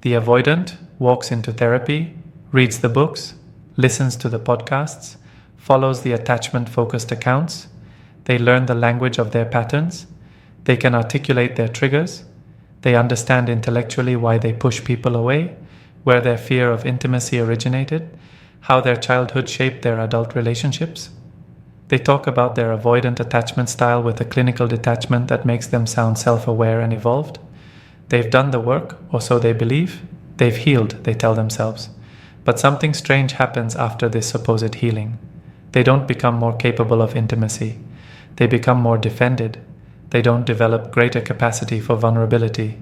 The avoidant walks into therapy, reads the books, listens to the podcasts, follows the attachment-focused accounts. They learn the language of their patterns. They can articulate their triggers. They understand intellectually why they push people away, where their fear of intimacy originated, how their childhood shaped their adult relationships. They talk about their avoidant attachment style with a clinical detachment that makes them sound self-aware and evolved. They've done the work, or so they believe. They've healed, they tell themselves. But something strange happens after this supposed healing. They don't become more capable of intimacy. They become more defended. They don't develop greater capacity for vulnerability.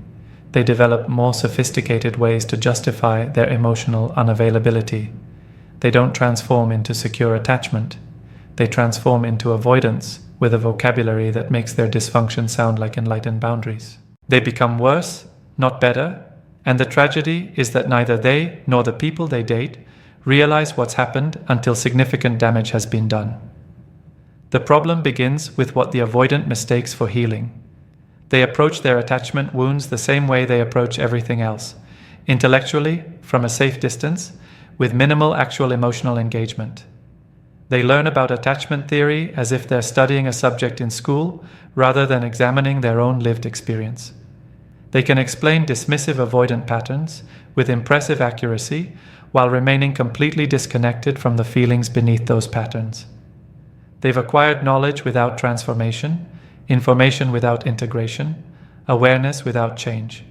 They develop more sophisticated ways to justify their emotional unavailability. They don't transform into secure attachment. They transform into avoidance with a vocabulary that makes their dysfunction sound like enlightened boundaries. They become worse, not better, and the tragedy is that neither they nor the people they date realize what's happened until significant damage has been done. The problem begins with what the avoidant mistakes for healing. They approach their attachment wounds the same way they approach everything else, intellectually, from a safe distance, with minimal actual emotional engagement. They learn about attachment theory as if they're studying a subject in school rather than examining their own lived experience. They can explain dismissive avoidant patterns with impressive accuracy while remaining completely disconnected from the feelings beneath those patterns. They've acquired knowledge without transformation, information without integration, awareness without change.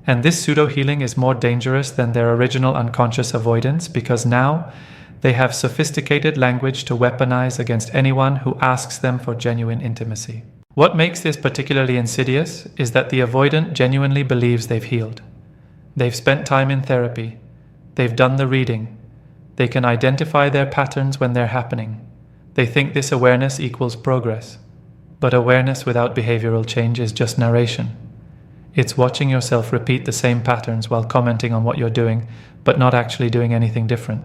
And this pseudo-healing is more dangerous than their original unconscious avoidance because now they have sophisticated language to weaponize against anyone who asks them for genuine intimacy. What makes this particularly insidious is that the avoidant genuinely believes they've healed. They've spent time in therapy. They've done the reading. They can identify their patterns when they're happening. They think this awareness equals progress. But awareness without behavioral change is just narration. It's watching yourself repeat the same patterns while commenting on what you're doing, but not actually doing anything different.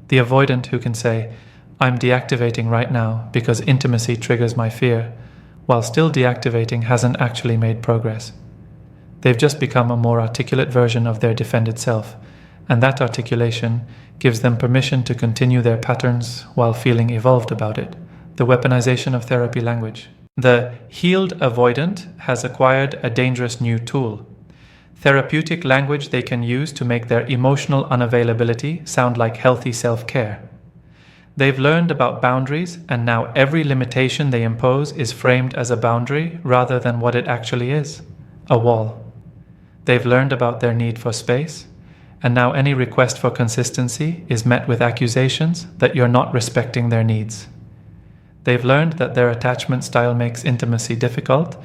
The avoidant who can say, "I'm deactivating right now because intimacy triggers my fear," while still deactivating hasn't actually made progress. They've just become a more articulate version of their defended self, and that articulation gives them permission to continue their patterns while feeling evolved about it. The weaponization of therapy language. The healed avoidant has acquired a dangerous new tool. Therapeutic language they can use to make their emotional unavailability sound like healthy self-care. They've learned about boundaries, and now every limitation they impose is framed as a boundary rather than what it actually is, a wall. They've learned about their need for space, and now any request for consistency is met with accusations that you're not respecting their needs. They've learned that their attachment style makes intimacy difficult,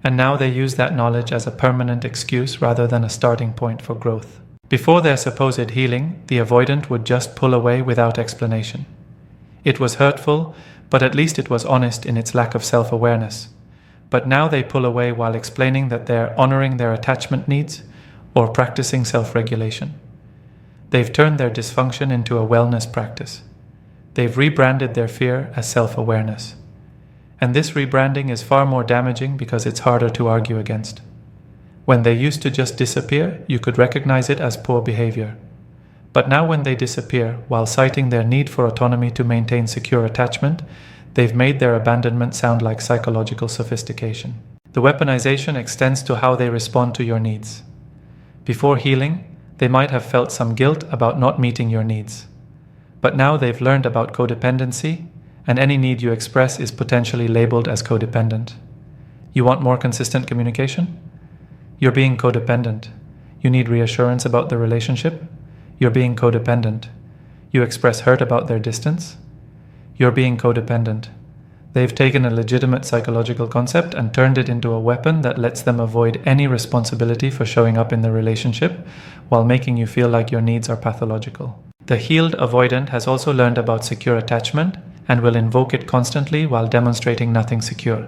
and now they use that knowledge as a permanent excuse rather than a starting point for growth. Before their supposed healing, the avoidant would just pull away without explanation. It was hurtful, but at least it was honest in its lack of self-awareness. But now they pull away while explaining that they're honoring their attachment needs or practicing self-regulation. They've turned their dysfunction into a wellness practice. They've rebranded their fear as self-awareness. And this rebranding is far more damaging because it's harder to argue against. When they used to just disappear, you could recognize it as poor behavior. But now when they disappear while citing their need for autonomy to maintain secure attachment, they've made their abandonment sound like psychological sophistication. The weaponization extends to how they respond to your needs. Before healing, they might have felt some guilt about not meeting your needs. But now they've learned about codependency, and any need you express is potentially labeled as codependent. You want more consistent communication? You're being codependent. You need reassurance about the relationship? You're being codependent. You express hurt about their distance? You're being codependent. They've taken a legitimate psychological concept and turned it into a weapon that lets them avoid any responsibility for showing up in the relationship while making you feel like your needs are pathological. The healed avoidant has also learned about secure attachment and will invoke it constantly while demonstrating nothing secure.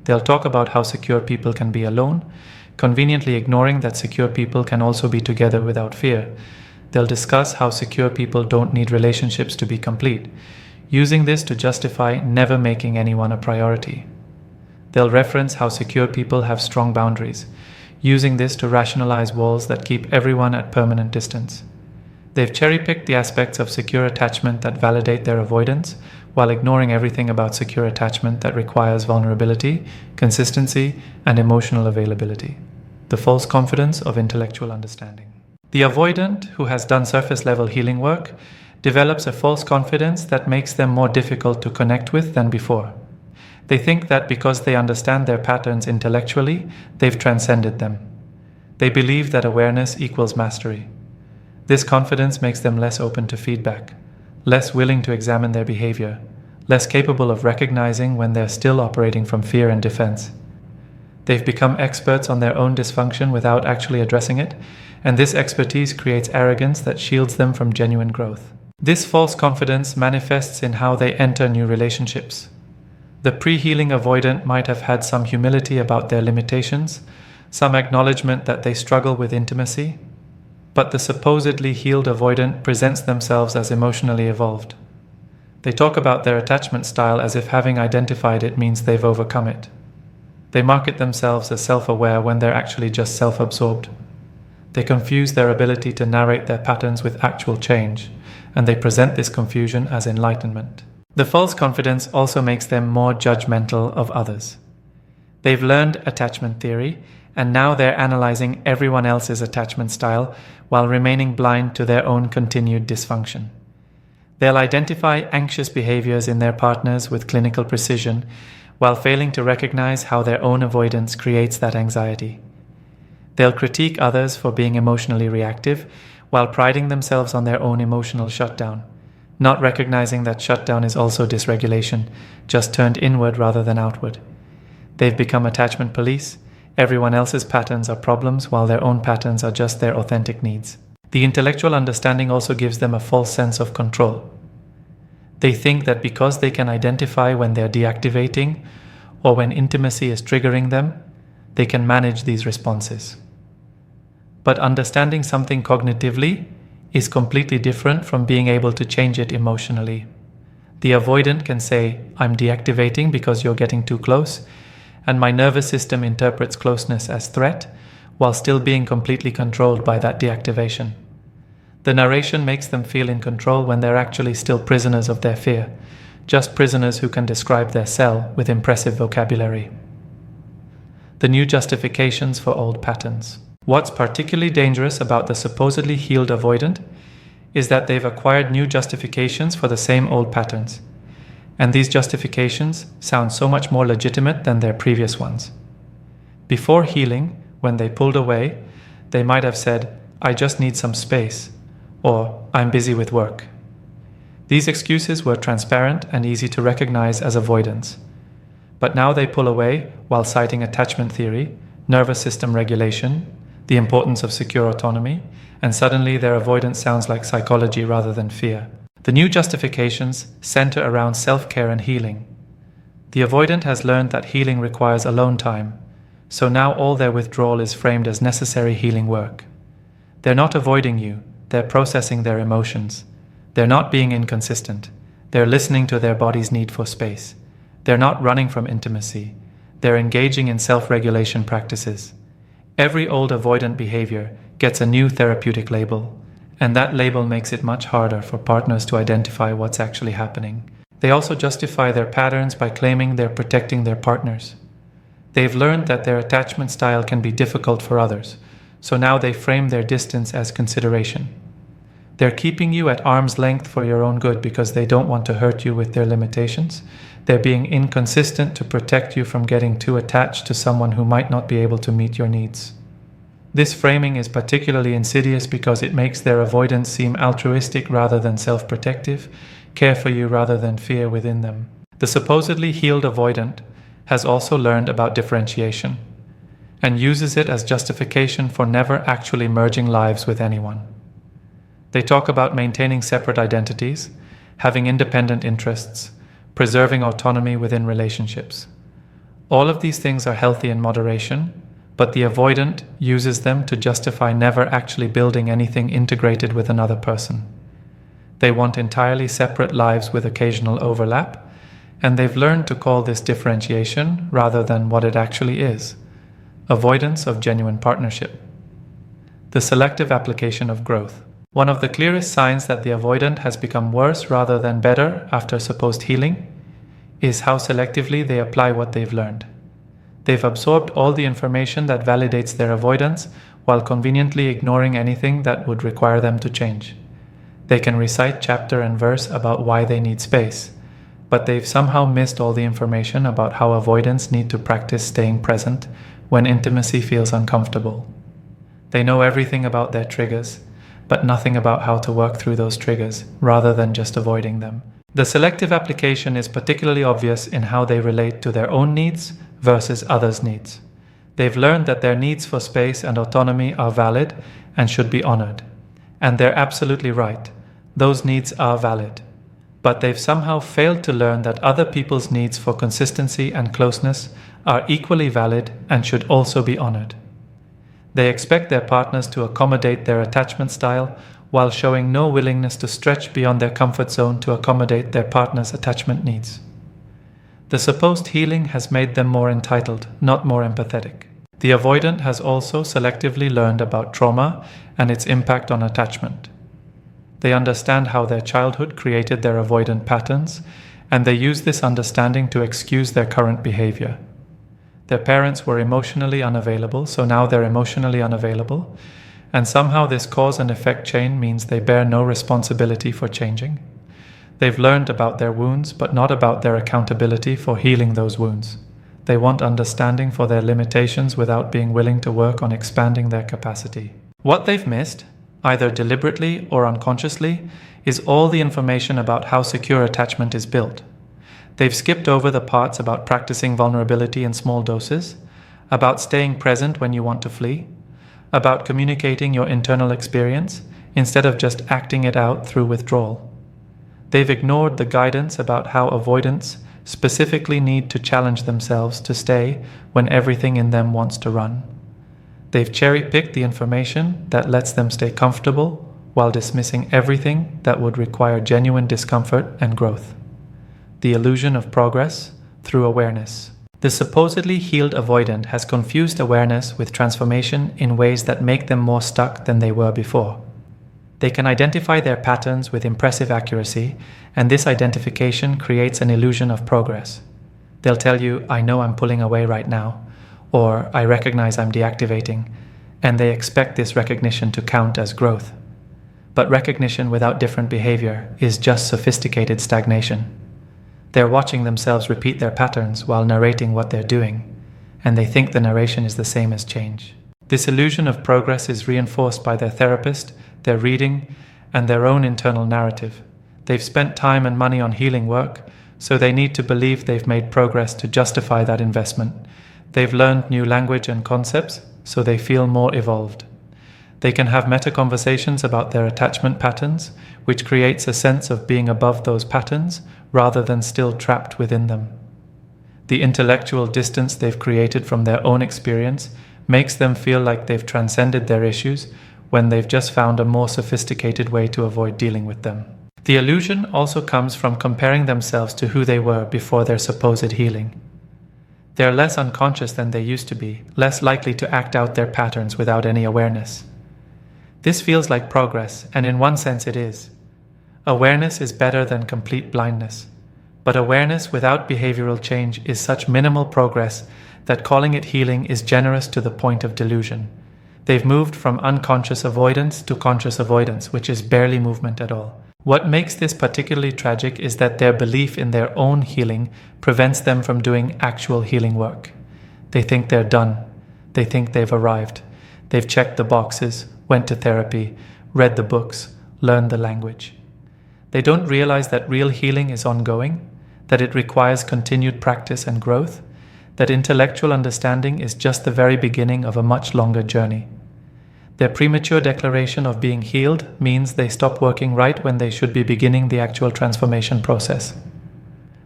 They'll talk about how secure people can be alone, conveniently ignoring that secure people can also be together without fear. They'll discuss how secure people don't need relationships to be complete, using this to justify never making anyone a priority. They'll reference how secure people have strong boundaries, using this to rationalize walls that keep everyone at permanent distance. They've cherry-picked the aspects of secure attachment that validate their avoidance, while ignoring everything about secure attachment that requires vulnerability, consistency, and emotional availability. The false confidence of intellectual understanding. The avoidant, who has done surface-level healing work, develops a false confidence that makes them more difficult to connect with than before. They think that because they understand their patterns intellectually, they've transcended them. They believe that awareness equals mastery. This confidence makes them less open to feedback, less willing to examine their behavior, less capable of recognizing when they're still operating from fear and defense. They've become experts on their own dysfunction without actually addressing it, and this expertise creates arrogance that shields them from genuine growth. This false confidence manifests in how they enter new relationships. The pre-healing avoidant might have had some humility about their limitations, some acknowledgement that they struggle with intimacy, but the supposedly healed avoidant presents themselves as emotionally evolved. They talk about their attachment style as if having identified it means they've overcome it. They market themselves as self-aware when they're actually just self-absorbed. They confuse their ability to narrate their patterns with actual change, and they present this confusion as enlightenment. The false confidence also makes them more judgmental of others. They've learned attachment theory, and now they're analyzing everyone else's attachment style while remaining blind to their own continued dysfunction. They'll identify anxious behaviors in their partners with clinical precision, while failing to recognize how their own avoidance creates that anxiety. They'll critique others for being emotionally reactive, while priding themselves on their own emotional shutdown, not recognizing that shutdown is also dysregulation, just turned inward rather than outward. They've become attachment police. Everyone else's patterns are problems, while their own patterns are just their authentic needs. The intellectual understanding also gives them a false sense of control. They think that because they can identify when they're deactivating or when intimacy is triggering them, they can manage these responses. But understanding something cognitively is completely different from being able to change it emotionally. The avoidant can say, "I'm deactivating because you're getting too close," and my nervous system interprets closeness as threat, while still being completely controlled by that deactivation. The narration makes them feel in control when they're actually still prisoners of their fear, just prisoners who can describe their cell with impressive vocabulary. The new justifications for old patterns. What's particularly dangerous about the supposedly healed avoidant is that they've acquired new justifications for the same old patterns. And these justifications sound so much more legitimate than their previous ones. Before healing, when they pulled away, they might have said, "I just need some space," or "I'm busy with work." These excuses were transparent and easy to recognize as avoidance. But now they pull away while citing attachment theory, nervous system regulation, the importance of secure autonomy, and suddenly their avoidance sounds like psychology rather than fear. The new justifications center around self-care and healing. The avoidant has learned that healing requires alone time, so now all their withdrawal is framed as necessary healing work. They're not avoiding you, they're processing their emotions. They're not being inconsistent. They're listening to their body's need for space. They're not running from intimacy. They're engaging in self-regulation practices. Every old avoidant behavior gets a new therapeutic label, and that label makes it much harder for partners to identify what's actually happening. They also justify their patterns by claiming they're protecting their partners. They've learned that their attachment style can be difficult for others, so now they frame their distance as consideration. They're keeping you at arm's length for your own good because they don't want to hurt you with their limitations. They're being inconsistent to protect you from getting too attached to someone who might not be able to meet your needs. This framing is particularly insidious because it makes their avoidance seem altruistic rather than self-protective, care for you rather than fear within them. The supposedly healed avoidant has also learned about differentiation and uses it as justification for never actually merging lives with anyone. They talk about maintaining separate identities, having independent interests, preserving autonomy within relationships. All of these things are healthy in moderation, but the avoidant uses them to justify never actually building anything integrated with another person. They want entirely separate lives with occasional overlap, and they've learned to call this differentiation rather than what it actually is, Avoidance of genuine partnership. The selective application of growth. One of the clearest signs that the avoidant has become worse rather than better after supposed healing is how selectively they apply what they've learned. They've absorbed all the information that validates their avoidance while conveniently ignoring anything that would require them to change. They can recite chapter and verse about why they need space, but they've somehow missed all the information about how avoidants need to practice staying present when intimacy feels uncomfortable. They know everything about their triggers, but nothing about how to work through those triggers rather than just avoiding them. The selective application is particularly obvious in how they relate to their own needs versus others' needs. They've learned that their needs for space and autonomy are valid and should be honored. And they're absolutely right. Those needs are valid. But they've somehow failed to learn that other people's needs for consistency and closeness are equally valid and should also be honored. They expect their partners to accommodate their attachment style while showing no willingness to stretch beyond their comfort zone to accommodate their partner's attachment needs. The supposed healing has made them more entitled, not more empathetic. The avoidant has also selectively learned about trauma and its impact on attachment. They understand how their childhood created their avoidant patterns, and they use this understanding to excuse their current behavior. Their parents were emotionally unavailable, so now they're emotionally unavailable, and somehow this cause and effect chain means they bear no responsibility for changing. They've learned about their wounds, but not about their accountability for healing those wounds. They want understanding for their limitations without being willing to work on expanding their capacity. What they've missed, either deliberately or unconsciously, is all the information about how secure attachment is built. They've skipped over the parts about practicing vulnerability in small doses, about staying present when you want to flee, about communicating your internal experience instead of just acting it out through withdrawal. They've ignored the guidance about how avoidants specifically need to challenge themselves to stay when everything in them wants to run. They've cherry-picked the information that lets them stay comfortable while dismissing everything that would require genuine discomfort and growth. The illusion of progress through awareness. The supposedly healed avoidant has confused awareness with transformation in ways that make them more stuck than they were before. They can identify their patterns with impressive accuracy, and this identification creates an illusion of progress. They'll tell you, "I know I'm pulling away right now," or "I recognize I'm deactivating," and they expect this recognition to count as growth. But recognition without different behavior is just sophisticated stagnation. They're watching themselves repeat their patterns while narrating what they're doing, and they think the narration is the same as change. This illusion of progress is reinforced by their therapist, their reading, and their own internal narrative. They've spent time and money on healing work, so they need to believe they've made progress to justify that investment. They've learned new language and concepts, so they feel more evolved. They can have meta-conversations about their attachment patterns, which creates a sense of being above those patterns rather than still trapped within them. The intellectual distance they've created from their own experience makes them feel like they've transcended their issues when they've just found a more sophisticated way to avoid dealing with them. The illusion also comes from comparing themselves to who they were before their supposed healing. They're less unconscious than they used to be, less likely to act out their patterns without any awareness. This feels like progress, and in one sense it is. Awareness is better than complete blindness, but awareness without behavioral change is such minimal progress that calling it healing is generous to the point of delusion. They've moved from unconscious avoidance to conscious avoidance, which is barely movement at all. What makes this particularly tragic is that their belief in their own healing prevents them from doing actual healing work. They think they're done. They think they've arrived. They've checked the boxes, went to therapy, read the books, learned the language. They don't realize that real healing is ongoing, that it requires continued practice and growth, that intellectual understanding is just the very beginning of a much longer journey. Their premature declaration of being healed means they stop working right when they should be beginning the actual transformation process.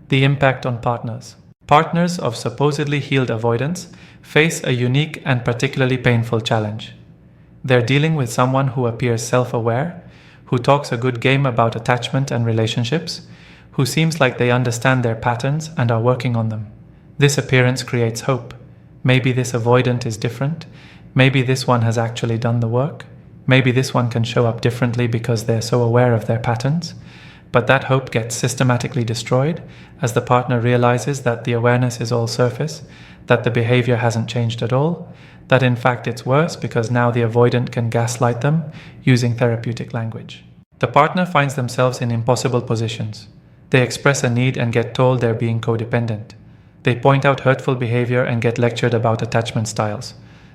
The impact on partners. Partners of supposedly healed avoidants face a unique and particularly painful challenge. They're dealing with someone who appears self-aware, who talks a good game about attachment and relationships, who seems like they understand their patterns and are working on them. This appearance creates hope. Maybe this avoidant is different. Maybe this one has actually done the work. Maybe this one can show up differently because they're so aware of their patterns. But that hope gets systematically destroyed as the partner realizes that the awareness is all surface, that the behavior hasn't changed at all, that in fact it's worse because now the avoidant can gaslight them using therapeutic language. The partner finds themselves in impossible positions. They express a need and get told they're being codependent. They point out hurtful behavior and get lectured about attachment styles.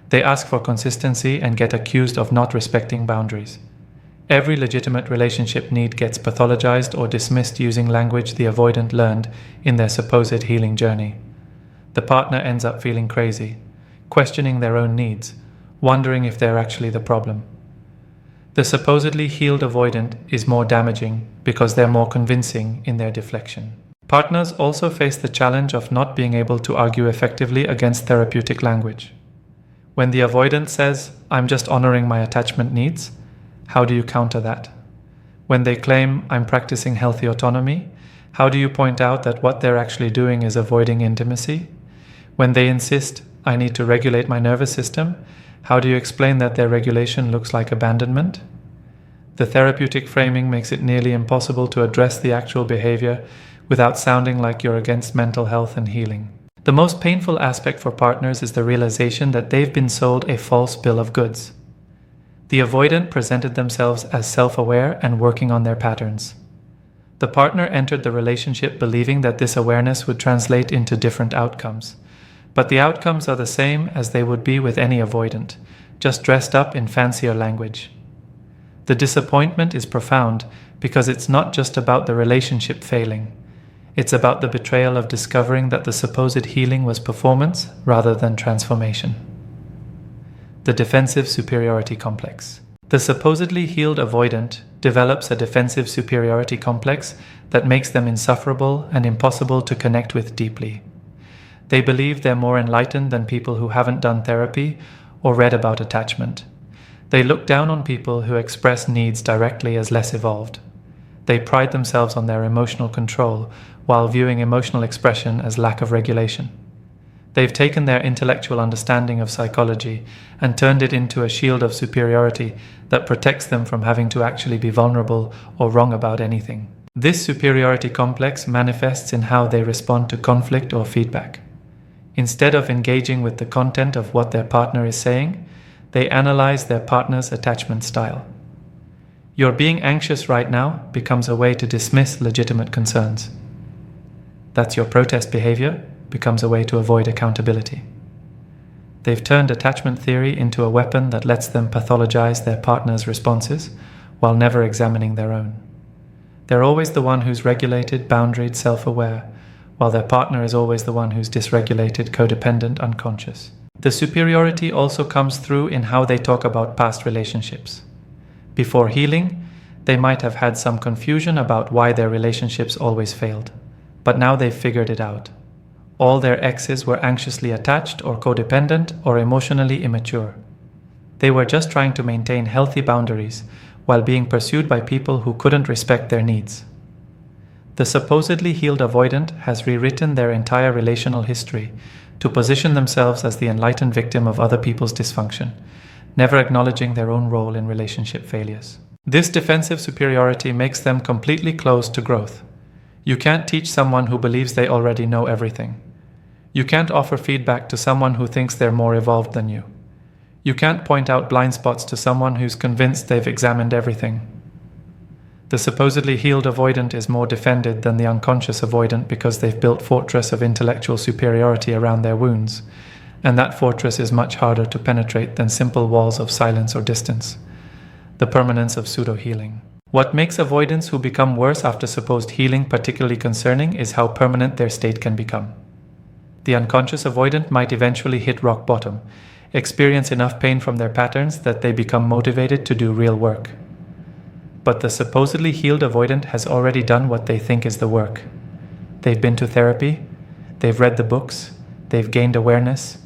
They ask for consistency and get accused of not respecting boundaries. Every legitimate relationship need gets pathologized or dismissed using language the avoidant learned in their supposed healing journey. The partner ends up feeling crazy, questioning their own needs, wondering if they're actually the problem. The supposedly healed avoidant is more damaging because they're more convincing in their deflection. Partners also face the challenge of not being able to argue effectively against therapeutic language. When the avoidant says, "I'm just honoring my attachment needs," how do you counter that? When they claim, "I'm practicing healthy autonomy," how do you point out that what they're actually doing is avoiding intimacy? When they insist, "I need to regulate my nervous system," how do you explain that their regulation looks like abandonment? The therapeutic framing makes it nearly impossible to address the actual behavior without sounding like you're against mental health and healing. The most painful aspect for partners is the realization that they've been sold a false bill of goods. The avoidant presented themselves as self-aware and working on their patterns. The partner entered the relationship believing that this awareness would translate into different outcomes. But the outcomes are the same as they would be with any avoidant, just dressed up in fancier language. The disappointment is profound because it's not just about the relationship failing. It's about the betrayal of discovering that the supposed healing was performance rather than transformation. The defensive superiority complex. The supposedly healed avoidant develops a defensive superiority complex that makes them insufferable and impossible to connect with deeply. They believe they're more enlightened than people who haven't done therapy or read about attachment. They look down on people who express needs directly as less evolved. They pride themselves on their emotional control while viewing emotional expression as lack of regulation. They've taken their intellectual understanding of psychology and turned it into a shield of superiority that protects them from having to actually be vulnerable or wrong about anything. This superiority complex manifests in how they respond to conflict or feedback. Instead of engaging with the content of what their partner is saying, they analyze their partner's attachment style. "You're being anxious right now" becomes a way to dismiss legitimate concerns. "That's your protest behavior" becomes a way to avoid accountability. They've turned attachment theory into a weapon that lets them pathologize their partner's responses while never examining their own. They're always the one who's regulated, boundaried, self-aware, while their partner is always the one who's dysregulated, codependent, unconscious. The superiority also comes through in how they talk about past relationships. Before healing, they might have had some confusion about why their relationships always failed, but now they've figured it out. All their exes were anxiously attached or codependent or emotionally immature. They were just trying to maintain healthy boundaries while being pursued by people who couldn't respect their needs. The supposedly healed avoidant has rewritten their entire relational history to position themselves as the enlightened victim of other people's dysfunction, never acknowledging their own role in relationship failures. This defensive superiority makes them completely closed to growth. You can't teach someone who believes they already know everything. You can't offer feedback to someone who thinks they're more evolved than you. You can't point out blind spots to someone who's convinced they've examined everything. The supposedly healed avoidant is more defended than the unconscious avoidant because they've built fortress of intellectual superiority around their wounds, and that fortress is much harder to penetrate than simple walls of silence or distance. The permanence of pseudo-healing. What makes avoidants who become worse after supposed healing particularly concerning is how permanent their state can become. The unconscious avoidant might eventually hit rock bottom, experience enough pain from their patterns that they become motivated to do real work. But the supposedly healed avoidant has already done what they think is the work. They've been to therapy, they've read the books, they've gained awareness.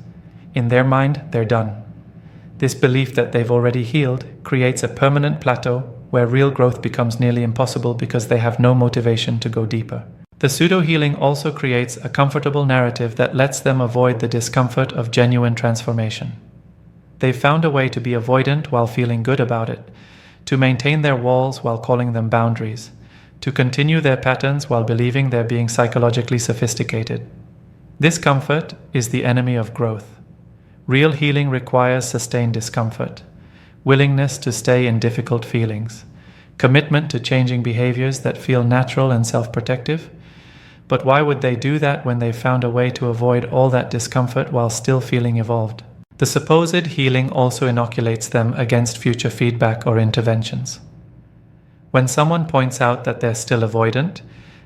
In their mind, they're done. This belief that they've already healed creates a permanent plateau where real growth becomes nearly impossible because they have no motivation to go deeper. The pseudo-healing also creates a comfortable narrative that lets them avoid the discomfort of genuine transformation. They've found a way to be avoidant while feeling good about it, to maintain their walls while calling them boundaries, to continue their patterns while believing they're being psychologically sophisticated. This comfort is the enemy of growth. Real healing requires sustained discomfort, willingness to stay in difficult feelings, commitment to changing behaviors that feel natural and self-protective. But why would they do that when they've found a way to avoid all that discomfort while still feeling evolved? The supposed healing also inoculates them against future feedback or interventions. When someone points out that they're still avoidant,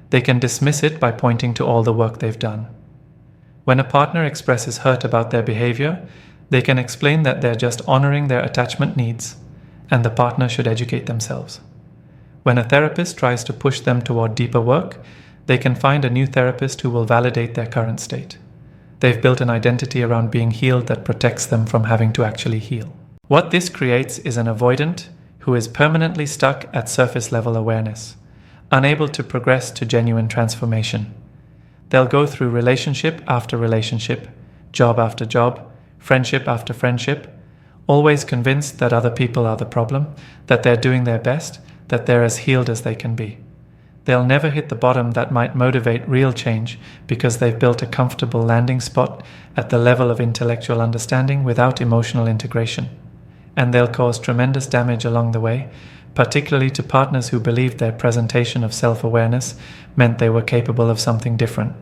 they can dismiss it by pointing to all the work they've done. When a partner expresses hurt about their behavior, they can explain that they're just honoring their attachment needs, and the partner should educate themselves. When a therapist tries to push them toward deeper work, they can find a new therapist who will validate their current state. They've built an identity around being healed that protects them from having to actually heal. What this creates is an avoidant who is permanently stuck at surface level awareness, unable to progress to genuine transformation. They'll go through relationship after relationship, job after job, friendship after friendship, always convinced that other people are the problem, that they're doing their best, that they're as healed as they can be. They'll never hit the bottom that might motivate real change because they've built a comfortable landing spot at the level of intellectual understanding without emotional integration. And they'll cause tremendous damage along the way, particularly to partners who believed their presentation of self-awareness meant they were capable of something different.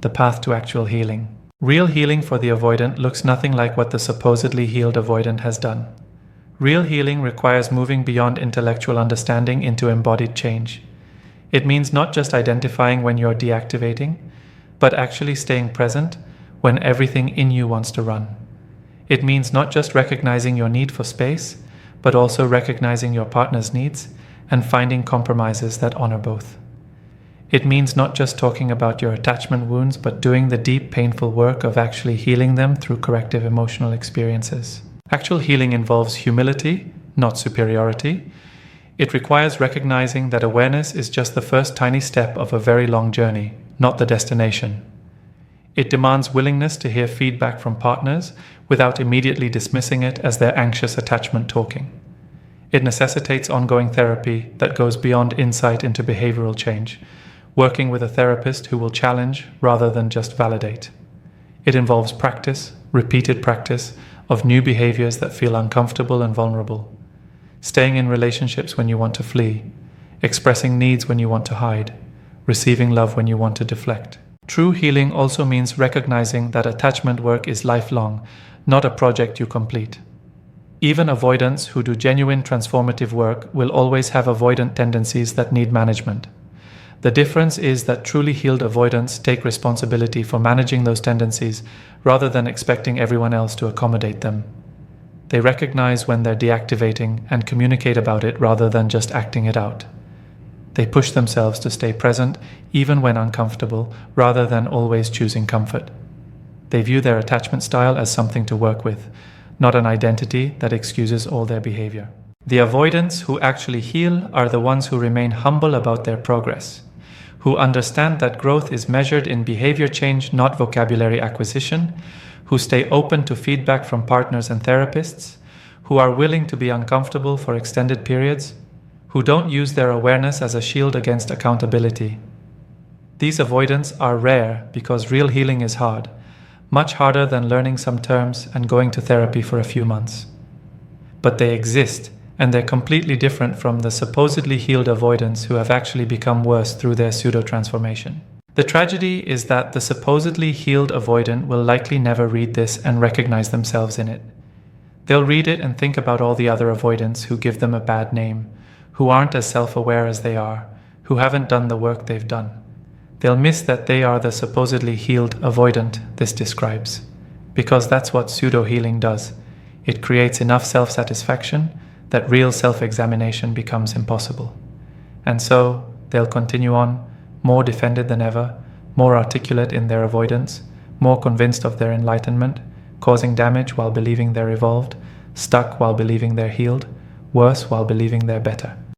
The path to actual healing. Real healing for the avoidant looks nothing like what the supposedly healed avoidant has done. Real healing requires moving beyond intellectual understanding into embodied change. It means not just identifying when you're deactivating, but actually staying present when everything in you wants to run. It means not just recognizing your need for space, but also recognizing your partner's needs and finding compromises that honor both. It means not just talking about your attachment wounds, but doing the deep, painful work of actually healing them through corrective emotional experiences. Actual healing involves humility, not superiority. It requires recognizing that awareness is just the first tiny step of a very long journey, not the destination. It demands willingness to hear feedback from partners without immediately dismissing it as their anxious attachment talking. It necessitates ongoing therapy that goes beyond insight into behavioral change, working with a therapist who will challenge rather than just validate. It involves practice, repeated practice, of new behaviors that feel uncomfortable and vulnerable. Staying in relationships when you want to flee, expressing needs when you want to hide, receiving love when you want to deflect. True healing also means recognizing that attachment work is lifelong, not a project you complete. Even avoidants who do genuine transformative work will always have avoidant tendencies that need management. The difference is that truly healed avoidants take responsibility for managing those tendencies rather than expecting everyone else to accommodate them. They recognize when they're deactivating and communicate about it rather than just acting it out. They push themselves to stay present even when uncomfortable rather than always choosing comfort. They view their attachment style as something to work with, not an identity that excuses all their behavior. The avoidants who actually heal are the ones who remain humble about their progress, who understand that growth is measured in behavior change, not vocabulary acquisition, who stay open to feedback from partners and therapists, who are willing to be uncomfortable for extended periods, who don't use their awareness as a shield against accountability. These avoidants are rare because real healing is hard, much harder than learning some terms and going to therapy for a few months. But they exist, and they're completely different from the supposedly healed avoidants who have actually become worse through their pseudo-transformation. The tragedy is that the supposedly healed avoidant will likely never read this and recognize themselves in it. They'll read it and think about all the other avoidants who give them a bad name, who aren't as self-aware as they are, who haven't done the work they've done. They'll miss that they are the supposedly healed avoidant this describes, because that's what pseudo-healing does. It creates enough self-satisfaction that real self-examination becomes impossible. And so they'll continue on, more defended than ever, more articulate in their avoidance, more convinced of their enlightenment, causing damage while believing they're evolved, stuck while believing they're healed, worse while believing they're better.